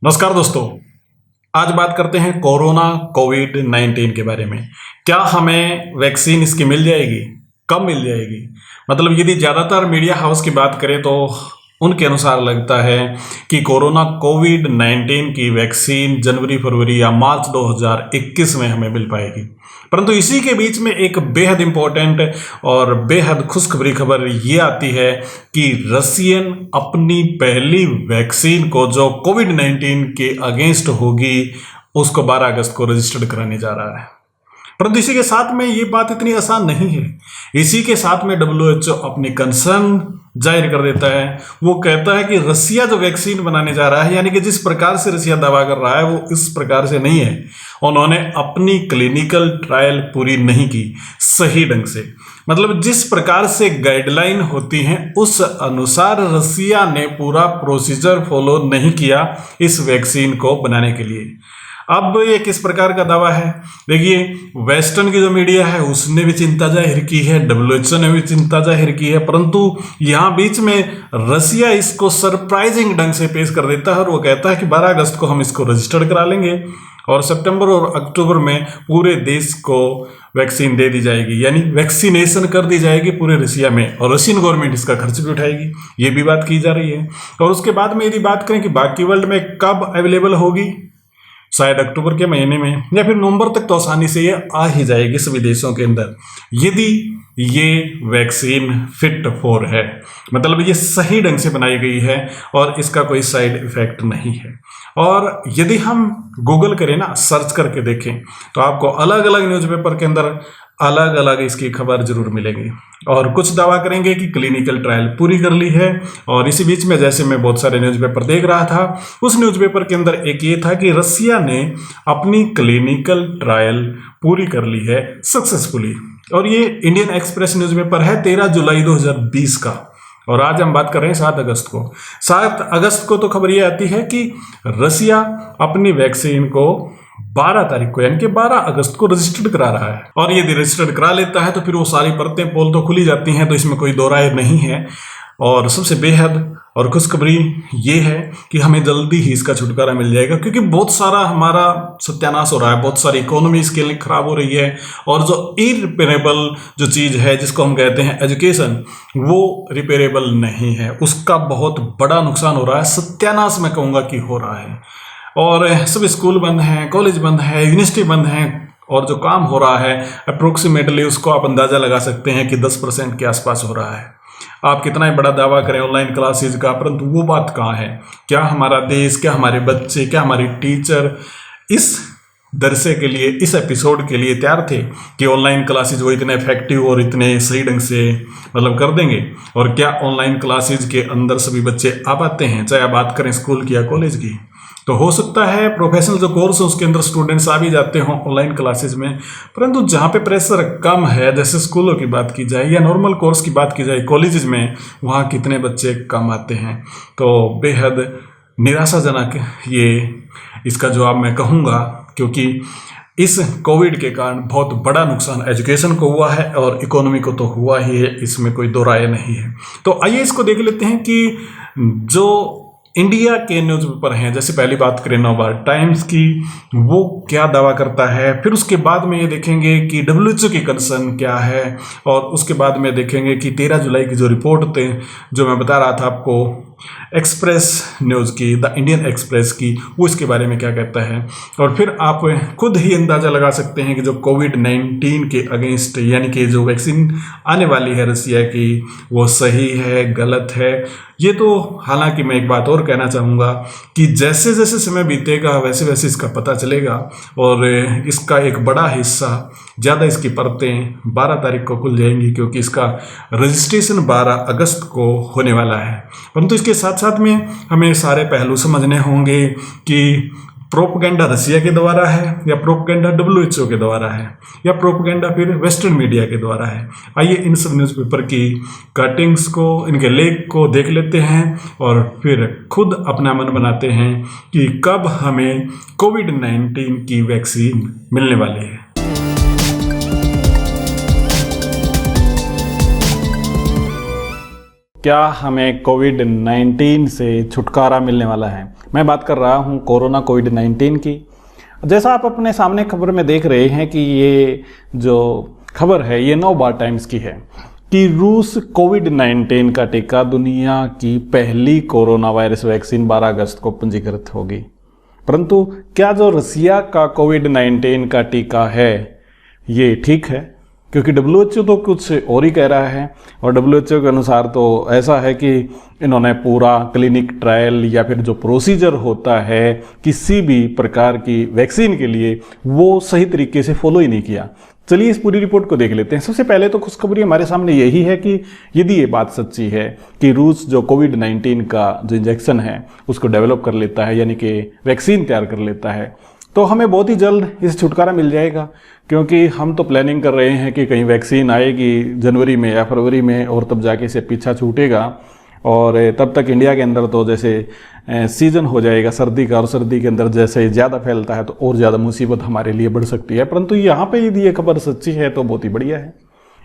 नमस्कार दोस्तों। आज बात करते हैं कोरोना कोविड-19 के बारे में। क्या हमें वैक्सीन इसकी मिल जाएगी? कब मिल जाएगी? मतलब यदि ज़्यादातर मीडिया हाउस की बात करें तो उनके अनुसार लगता है कि कोरोना कोविड-19 की वैक्सीन जनवरी फरवरी या मार्च 2021 में हमें मिल पाएगी। परंतु इसी के बीच में एक बेहद इम्पोर्टेंट और बेहद खुशखबरी खबर ये आती है कि रशियन अपनी पहली वैक्सीन को जो कोविड-19 के अगेंस्ट होगी उसको 12 अगस्त को रजिस्टर्ड कराने जा रहा है। परंतु इसी के साथ में ये बात इतनी आसान नहीं है। इसी के साथ में WHO अपनी कंसर्न जाहिर कर देता है। वो कहता है कि रसिया जो वैक्सीन बनाने जा रहा है, यानी कि जिस प्रकार से रसिया दावा कर रहा है वो इस प्रकार से नहीं है। उन्होंने अपनी क्लिनिकल ट्रायल पूरी नहीं की सही ढंग से, मतलब जिस प्रकार से गाइडलाइन होती हैं उस अनुसार रसिया ने पूरा प्रोसीजर फॉलो नहीं किया इस वैक्सीन को बनाने के लिए। अब ये किस प्रकार का दावा है? देखिए, वेस्टर्न की जो मीडिया है उसने भी चिंता जाहिर की है, WHO ने भी चिंता जाहिर की है, परंतु यहाँ बीच में रसिया इसको सरप्राइजिंग ढंग से पेश कर देता है और वो कहता है कि 12 अगस्त को हम इसको रजिस्टर्ड करा लेंगे और सितंबर और अक्टूबर में पूरे देश को वैक्सीन दे दी जाएगी, यानी वैक्सीनेशन कर दी जाएगी पूरे रसिया में और रशियन गवर्नमेंट इसका खर्च भी उठाएगी। ये भी बात की जा रही है। और उसके बाद में यदि बात करें कि बाकी वर्ल्ड में कब अवेलेबल होगी, शायद अक्टूबर के महीने में या फिर नवंबर तक तो आसानी से ये आ ही जाएगी सभी देशों के अंदर, यदि ये वैक्सीन फिट फॉर है, मतलब ये सही ढंग से बनाई गई है और इसका कोई साइड इफेक्ट नहीं है। और यदि हम गूगल करें ना, सर्च करके देखें तो आपको अलग अलग न्यूज़पेपर के अंदर अलग अलग इसकी खबर जरूर मिलेगी और कुछ दावा करेंगे कि क्लिनिकल ट्रायल पूरी कर ली है। और इसी बीच में जैसे मैं बहुत सारे न्यूज़पेपर देख रहा था, उस न्यूज़पेपर के अंदर एक ये था कि रसिया ने अपनी क्लिनिकल ट्रायल पूरी कर ली है सक्सेसफुली। और ये इंडियन एक्सप्रेस न्यूज़पेपर है 13 जुलाई 2020 का, और आज हम बात कर रहे हैं 7 अगस्त को। 7 अगस्त को तो खबर ये आती है कि रसिया अपनी वैक्सीन को 12 तारीख को यानी कि 12 अगस्त को रजिस्टर्ड करा रहा है। और यदि रजिस्टर्ड करा लेता है तो फिर वो सारी परतें पोल तो खुली जाती हैं, तो इसमें कोई दो राय नहीं है। और सबसे बेहद और खुशखबरी ये है कि हमें जल्दी ही इसका छुटकारा मिल जाएगा, क्योंकि बहुत सारा हमारा सत्यानाश हो रहा है, बहुत सारी इकोनॉमी इसके लिए खराब हो रही है। और जो इरिपेरेबल जो चीज़ है जिसको हम कहते हैं एजुकेशन, वो रिपेरेबल नहीं है, उसका बहुत बड़ा नुकसान हो रहा है, सत्यानाश मैं कहूँगा कि हो रहा है। और सब स्कूल बंद हैं, कॉलेज बंद है, यूनिवर्सिटी बंद हैं, और जो काम हो रहा है अप्रोक्सीमेटली उसको आप अंदाज़ा लगा सकते हैं कि 10% के आसपास हो रहा है। आप कितना ही बड़ा दावा करें ऑनलाइन क्लासेज का, परंतु वो बात कहाँ है? क्या हमारा देश, क्या हमारे बच्चे, क्या हमारी टीचर इस दरसे के लिए, इस एपिसोड के लिए तैयार थे कि ऑनलाइन क्लासेज वो इतने इफेक्टिव और इतने सही ढंग से मतलब कर देंगे? और क्या ऑनलाइन क्लासेज के अंदर सभी बच्चे आ पाते हैं, चाहे आप बात करें स्कूल की या कॉलेज की? तो हो सकता है प्रोफेशनल जो कोर्स है उसके अंदर स्टूडेंट्स आ भी जाते हों ऑनलाइन क्लासेज में, परंतु जहाँ पे प्रेशर कम है, जैसे स्कूलों की बात की जाए या नॉर्मल कोर्स की बात की जाए कॉलेजेस में, वहाँ कितने बच्चे कम आते हैं। तो बेहद निराशाजनक ये इसका जवाब मैं कहूँगा, क्योंकि इस कोविड के कारण बहुत बड़ा नुकसान एजुकेशन को हुआ है और इकोनॉमी को तो हुआ ही है, इसमें कोई दो राय नहीं है। तो आइए इसको देख लेते हैं कि जो इंडिया के न्यूज़पेपर हैं, जैसे पहली बात करें नवभारत टाइम्स की, वो क्या दावा करता है, फिर उसके बाद में ये देखेंगे कि WHO की कंसर्न क्या है, और उसके बाद में देखेंगे कि 13 जुलाई की जो रिपोर्ट थे जो मैं बता रहा था आपको एक्सप्रेस न्यूज़ की, द इंडियन एक्सप्रेस की, वो इसके बारे में क्या कहता है। और फिर आप खुद ही अंदाज़ा लगा सकते हैं कि जो कोविड-19 के अगेंस्ट यानी कि जो वैक्सीन आने वाली है रसिया की, वो सही है गलत है। ये तो हालांकि मैं एक बात और कहना चाहूँगा कि जैसे जैसे समय बीतेगा वैसे वैसे इसका पता चलेगा, और इसका एक बड़ा हिस्सा, ज़्यादा इसकी परतें 12 तारीख को खुल जाएंगी, क्योंकि इसका रजिस्ट्रेशन 12 अगस्त को होने वाला है। परंतु इसके साथ साथ में हमें सारे पहलू समझने होंगे कि प्रोपेगेंडा रसिया के द्वारा है या प्रोपेगेंडा WHO के द्वारा है या प्रोपेगेंडा फिर वेस्टर्न मीडिया के द्वारा है। आइए इन सब न्यूज़पेपर की कटिंग्स को, इनके लेख को देख लेते हैं और फिर खुद अपना मन बनाते हैं कि कब हमें कोविड-19 की वैक्सीन मिलने वाली है। क्या हमें कोविड-19 से छुटकारा मिलने वाला है? मैं बात कर रहा हूं कोरोना कोविड-19 की। जैसा आप अपने सामने खबर में देख रहे हैं कि ये जो खबर है ये नवभारत टाइम्स की है कि रूस कोविड-19 का टीका दुनिया की पहली कोरोना वायरस वैक्सीन 12 अगस्त को पंजीकृत होगी। परंतु क्या जो रसिया का कोविड-19 का टीका है ये ठीक है? क्योंकि WHO तो कुछ और ही कह रहा है और WHO के अनुसार तो ऐसा है कि इन्होंने पूरा क्लिनिक ट्रायल या फिर जो प्रोसीजर होता है किसी भी प्रकार की वैक्सीन के लिए वो सही तरीके से फॉलो ही नहीं किया। चलिए इस पूरी रिपोर्ट को देख लेते हैं। सबसे पहले तो खुशखबरी हमारे सामने यही है कि यदि ये बात सच्ची है कि रूस जो कोविड-19 का जो इंजेक्शन है उसको डेवलप कर लेता है, यानी कि वैक्सीन तैयार कर लेता है, तो हमें बहुत ही जल्द इस छुटकारा मिल जाएगा। क्योंकि हम तो प्लानिंग कर रहे हैं कि कहीं वैक्सीन आएगी जनवरी में या फरवरी में और तब जाके इसे पीछा छूटेगा और तब तक इंडिया के अंदर तो जैसे सीजन हो जाएगा सर्दी का, और सर्दी के अंदर जैसे ज़्यादा फैलता है तो और ज़्यादा मुसीबत हमारे लिए बढ़ सकती है। परंतु यहाँ पे यदि ये खबर सच्ची है तो बहुत ही बढ़िया है।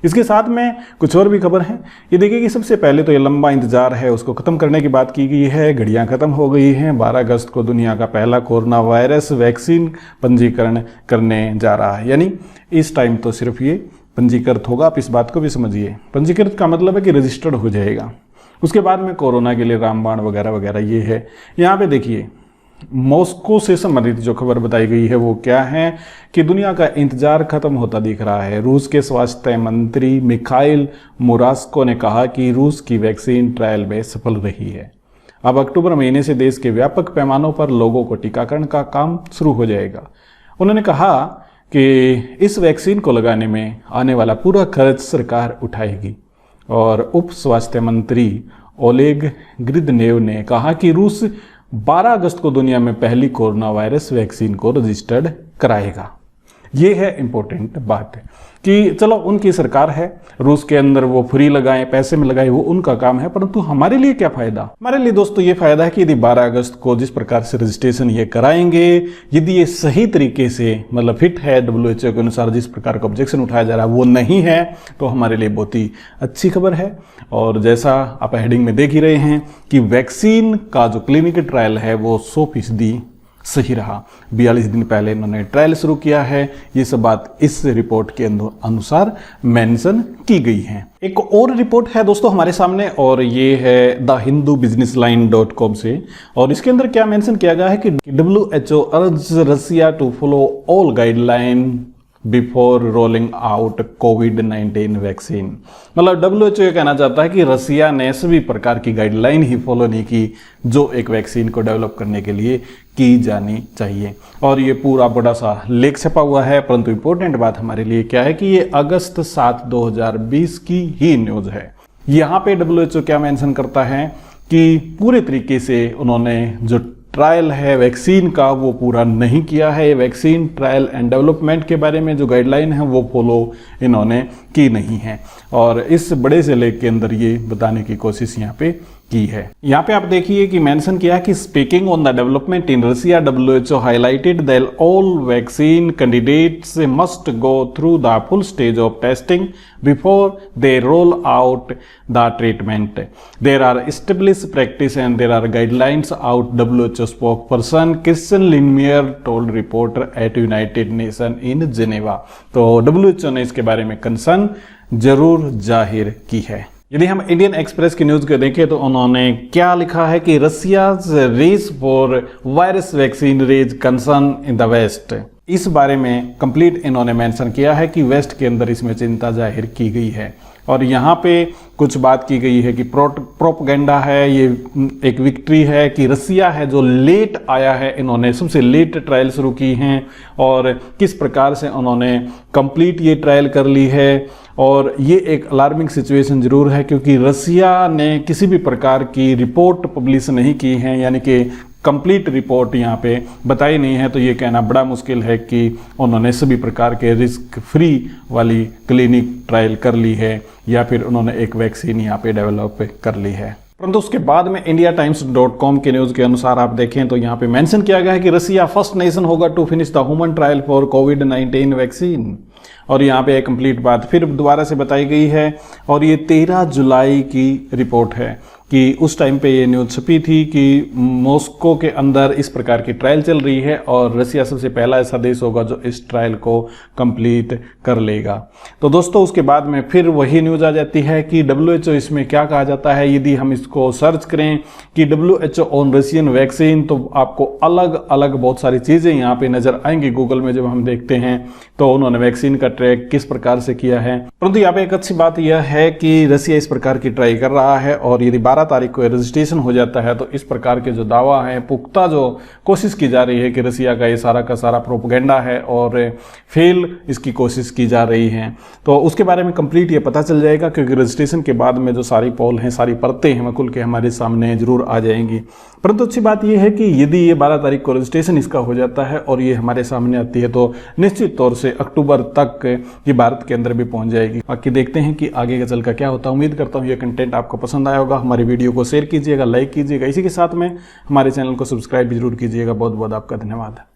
इसके साथ में कुछ और भी खबर है। ये देखिए कि सबसे पहले तो ये लंबा इंतजार है उसको ख़त्म करने की बात की गई है। घड़ियाँ ख़त्म हो गई हैं। 12 अगस्त को दुनिया का पहला कोरोना वायरस वैक्सीन पंजीकरण करने जा रहा है, यानी इस टाइम तो सिर्फ ये पंजीकृत होगा। आप इस बात को भी समझिए, पंजीकृत का मतलब है कि रजिस्टर्ड हो जाएगा। उसके बाद में कोरोना के लिए रामबाण वगैरह वगैरह ये है। यहाँ पे देखिए मॉस्को से संबंधित जो खबर बताई गई है वो क्या है कि दुनिया का इंतजार खत्म होता दिख रहा है। रूस के स्वास्थ्य मंत्री मिखाइल मुरास्को ने कहा कि रूस की वैक्सीन ट्रायल में सफल रही है। अब अक्टूबर महीने से देश के व्यापक पैमानों पर लोगों को टीकाकरण का काम शुरू हो जाएगा। उन्होंने कहा कि इस वैक्सीन को लगाने में आने वाला पूरा खर्च सरकार उठाएगी। और उप स्वास्थ्य मंत्री ओलेग ग्रिदनेव ने कहा कि रूस 12 अगस्त को दुनिया में पहली कोरोना वायरस वैक्सीन को रजिस्टर्ड कराएगा। ये है इम्पोर्टेंट बात कि चलो उनकी सरकार है, रूस के अंदर वो फ्री लगाएं, पैसे में लगाएं, वो उनका काम है। परंतु हमारे लिए क्या फ़ायदा? हमारे लिए दोस्तों ये फ़ायदा है कि यदि 12 अगस्त को जिस प्रकार से रजिस्ट्रेशन ये कराएंगे, यदि ये सही तरीके से मतलब फिट है WHO के अनुसार, जिस प्रकार का ऑब्जेक्शन उठाया जा रहा है वो नहीं है, तो हमारे लिए बहुत ही अच्छी खबर है। और जैसा आप हेडिंग में देख ही रहे हैं कि वैक्सीन का जो क्लिनिकल ट्रायल है वो 100% सही रहा। 42 दिन पहले इन्होंने ट्रायल शुरू किया है। ये सब बात इस रिपोर्ट के अनुसार मेंशन की गई है। एक और रिपोर्ट है दोस्तों हमारे सामने और ये है thehindubusinessline.com से, और इसके अंदर क्या मेंशन किया गया है कि WHO urge Russia to follow all guideline before rolling out कोविड-19 वैक्सीन। मतलब WHO ये कहना चाहता है कि रसिया ने सभी प्रकार की गाइडलाइन ही फॉलो नहीं की जो एक वैक्सीन को डेवलप करने के लिए की जानी चाहिए। और ये पूरा बड़ा सा लेख छपा हुआ है। परंतु इंपॉर्टेंट बात हमारे लिए क्या है कि ये अगस्त 7, 2020 की ही न्यूज़ है। यहाँ पे WHO क्या मेंशन करता है कि पूरे तरीके से उन्होंने जो ट्रायल है वैक्सीन का वो पूरा नहीं किया है। वैक्सीन ट्रायल एंड डेवलपमेंट के बारे में जो गाइडलाइन है वो फॉलो इन्होंने की नहीं है, और इस बड़े से लेख के अंदर ये बताने की कोशिश यहाँ पे की है। यहाँ पे आप देखिए कि मेंशन किया है कि speaking on the development in Russia, WHO highlighted that all vaccine candidates must go through the full stage of testing before they roll out the treatment. There are established practice and there are guidelines out, WHO spokesperson Christian Lindmeier told reporter at United Nation in Geneva. तो WHO ने इसके बारे में concern जरूर जाहिर की है। यदि हम इंडियन एक्सप्रेस की न्यूज़ को देखें तो उन्होंने क्या लिखा है कि Russia's race for virus vaccine raise concern in the west. इस बारे में कंप्लीट इन्होंने मेंशन किया है कि वेस्ट के अंदर इसमें चिंता जाहिर की गई है। और यहाँ पे कुछ बात की गई है कि प्रोपगेंडा है, ये एक विक्ट्री है कि रसिया है जो लेट आया है, इन्होंने सबसे लेट ट्रायल शुरू की हैं और किस प्रकार से उन्होंने कंप्लीट ये ट्रायल कर ली है। और ये एक अलार्मिंग सिचुएशन ज़रूर है क्योंकि रसिया ने किसी भी प्रकार की रिपोर्ट पब्लिश नहीं की है, यानी कि कंप्लीट रिपोर्ट यहाँ पे बताई नहीं है। तो ये कहना बड़ा मुश्किल है कि उन्होंने सभी प्रकार के रिस्क फ्री वाली क्लिनिक ट्रायल कर ली है या फिर उन्होंने एक वैक्सीन यहाँ पे डेवलप कर ली है। परंतु उसके बाद में indiatimes.com के न्यूज़ के अनुसार आप देखें तो यहाँ पे मेंशन किया गया है कि रसिया फर्स्ट नेशन होगा to finish the human trial for कोविड-19 वैक्सीन। और यहाँ पे एक कंप्लीट बात फिर दोबारा से बताई गई है और ये 13 जुलाई की रिपोर्ट है। कि उस टाइम पे ये न्यूज़ छपी थी कि मॉस्को के अंदर इस प्रकार की ट्रायल चल रही है और रसिया सबसे पहला ऐसा देश होगा जो इस ट्रायल को कंप्लीट कर लेगा। तो दोस्तों उसके बाद में फिर वही न्यूज़ आ जाती है कि WHO इसमें क्या कहा जाता है। यदि हम इसको सर्च करें कि WHO ऑन रशियन वैक्सीन, तो आपको अलग अलग बहुत सारी चीज़ें यहाँ पे नज़र आएंगी। गूगल में जब हम देखते हैं तो उन्होंने वैक्सीन का ट्रैक किस प्रकार से किया है। परंतु यहाँ पे एक अच्छी बात यह है कि रसिया इस प्रकार की ट्राई कर रहा है और यदि 12 तारीख को रजिस्ट्रेशन हो जाता है तो इस प्रकार के जो दावा है, पुख्ता जो कोशिश की जा रही है कि रसिया का ये सारा का सारा प्रोपेगेंडा है और फेल इसकी कोशिश की जा रही है, तो उसके बारे में कंप्लीट ये पता चल जाएगा, क्योंकि रजिस्ट्रेशन के बाद में जो सारी पोल हैं, सारी परतें हैं, वह खुल के हमारे सामने जरूर आ जाएंगी। परंतु अच्छी बात यह है कि यदि ये 12 तारीख को रजिस्ट्रेशन इसका हो जाता है और ये हमारे सामने आती है तो निश्चित तौर से अक्टूबर तक ये भारत के अंदर भी पहुंच जाएगी। बाकी देखते हैं कि आगे का चल का क्या होता है। उम्मीद करता हूँ ये कंटेंट आपको पसंद आया होगा। हमारी वीडियो को शेयर कीजिएगा, लाइक कीजिएगा, इसी के साथ में हमारे चैनल को सब्सक्राइब भी जरूर कीजिएगा। बहुत बहुत आपका धन्यवाद।